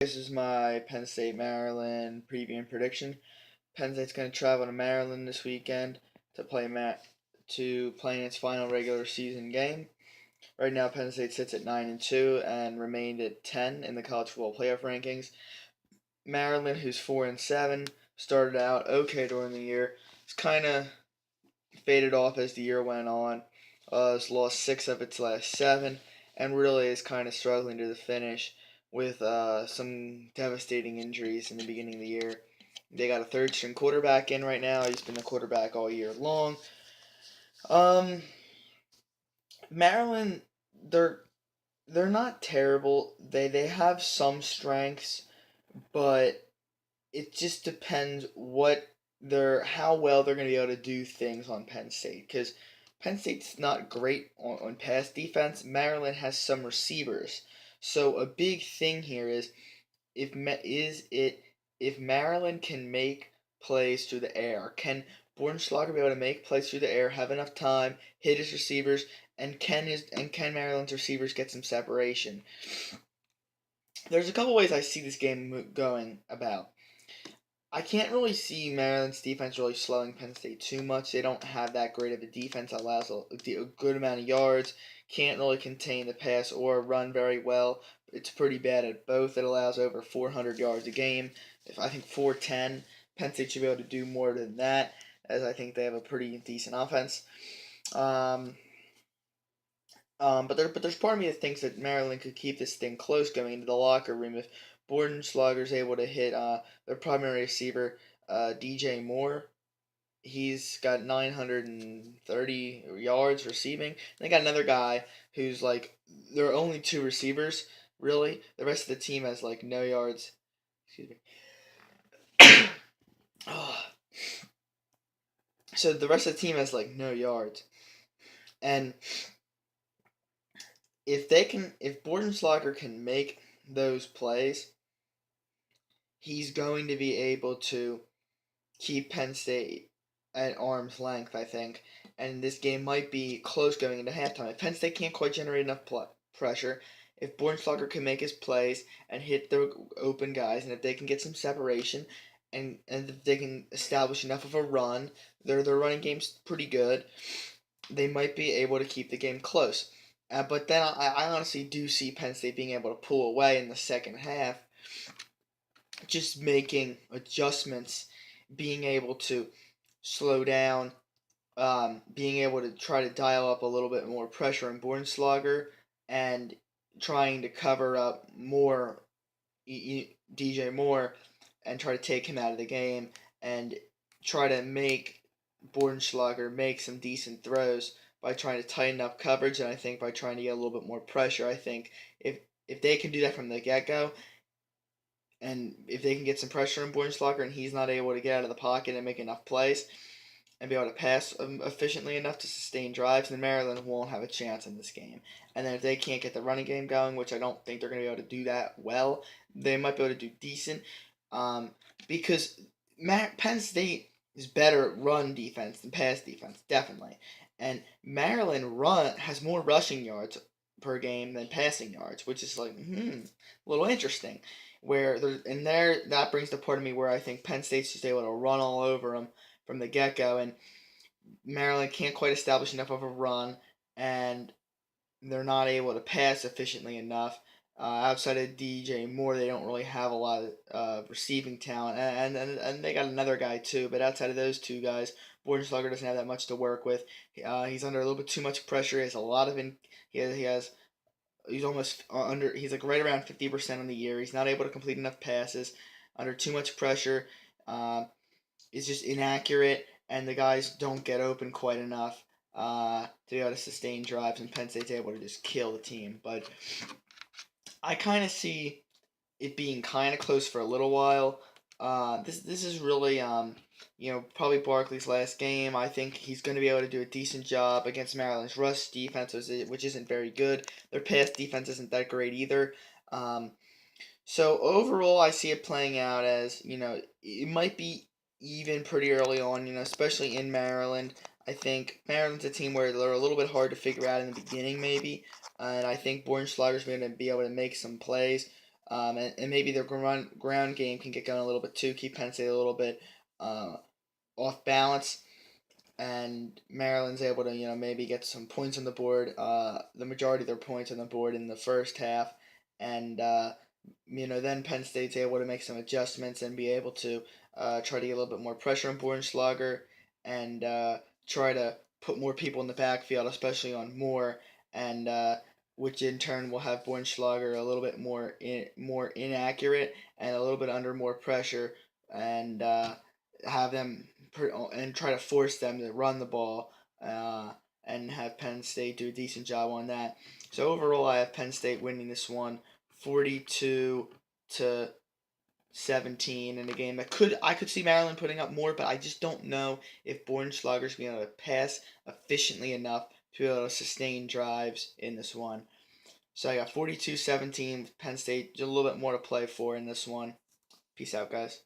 This is my Penn State Maryland preview and prediction. Penn State's going to travel to Maryland this weekend to play in its final regular season game. Right now, Penn State sits at 9-2 and remained at 10 in the college football playoff rankings. Maryland, who's 4-7, started out okay during the year. It's kind of faded off as the year went on. It's lost 6 of its last 7, and really is kind of struggling to the finish with some devastating injuries in the beginning of the year. They got a third string quarterback in right now. He's been the quarterback all year long. Um, Maryland, they're they're not terrible. They have some strengths, but it just depends how well they're going to be able to do things on Penn State, because Penn State's not great on pass defense. Maryland has some receivers, so a big thing here is if Maryland can make plays through the air. Can Bordenschlager be able to make plays through the air, have enough time, hit his receivers, and can Maryland's receivers get some separation? There's a couple ways I see this game going about. I can't really see Maryland's defense really slowing Penn State too much. They don't have that great of a defense that allows a good amount of yards. Can't really contain the pass or run very well. It's pretty bad at both. It allows over 400 yards a game. If I think 410, Penn State should be able to do more than that, as I think they have a pretty decent offense. But there's part of me that thinks that Maryland could keep this thing close going into the locker room if Bordenschlager's able to hit their primary receiver, DJ Moore. He's got 930 yards receiving. They got another guy who's like, there are only two receivers, really. The rest of the team has like no yards. Excuse me. Oh. So the rest of the team has like no yards. And if Bordenschlager can make those plays, he's going to be able to keep Penn State at arm's length, I think. And this game might be close going into halftime. If Penn State can't quite generate enough pressure, if Bordenschlager can make his plays and hit the open guys, and if they can get some separation, and if they can establish enough of a run, their running game's pretty good, they might be able to keep the game close. But then I honestly do see Penn State being able to pull away in the second half, just making adjustments, being able to slow down, being able to try to dial up a little bit more pressure on Bornslager, and trying to cover up more DJ Moore and try to take him out of the game and try to make Bornschlager make some decent throws by trying to tighten up coverage, and I think by trying to get a little bit more pressure. I think if they can do that from the get go, and if they can get some pressure on Bornschlager and he's not able to get out of the pocket and make enough plays and be able to pass efficiently enough to sustain drives, then Maryland won't have a chance in this game. And then if they can't get the running game going, which I don't think they're going to be able to do that well, they might be able to do decent, because Penn State is better run defense than pass defense, definitely. And Maryland has more rushing yards per game than passing yards, which is like a little interesting. That brings the part of me where I think Penn State's just able to run all over them from the get go, and Maryland can't quite establish enough of a run, and they're not able to pass efficiently enough. Outside of DJ Moore, they don't really have a lot of receiving talent, and they got another guy too. But outside of those two guys, Bordenschlager doesn't have that much to work with. He's under a little bit too much pressure. He has a lot of he's almost under. He's like right around 50% on the year. He's not able to complete enough passes under too much pressure. Is just inaccurate, and the guys don't get open quite enough to be able to sustain drives, and Penn State's able to just kill the team. But I kind of see it being kind of close for a little while. This is really probably Barkley's last game. I think he's going to be able to do a decent job against Maryland's rush defense, which isn't very good. Their pass defense isn't that great either. So overall, I see it playing out as it might be even pretty early on. Especially in Maryland. I think Maryland's a team where they're a little bit hard to figure out in the beginning, maybe. And I think Bornschlager's going to be able to make some plays. and maybe their ground game can get going a little bit too, keep Penn State a little bit uh, off balance, and Maryland's able to maybe get some points on the board, the majority of their points on the board in the first half, and then Penn State's able to make some adjustments and be able to try to get a little bit more pressure on Bornschlager and try to put more people in the backfield, especially on Moore, and which in turn will have Bornschlager a little bit more inaccurate and a little bit under more pressure, and have them and try to force them to run the ball, and have Penn State do a decent job on that. So overall, I have Penn State winning this one, 42-17, in a game that I could see Maryland putting up more, but I just don't know if Bornschlager's going to be able to pass efficiently enough to be able to sustain drives in this one. So I got 42-17 with Penn State, just a little bit more to play for in this one. Peace out, guys.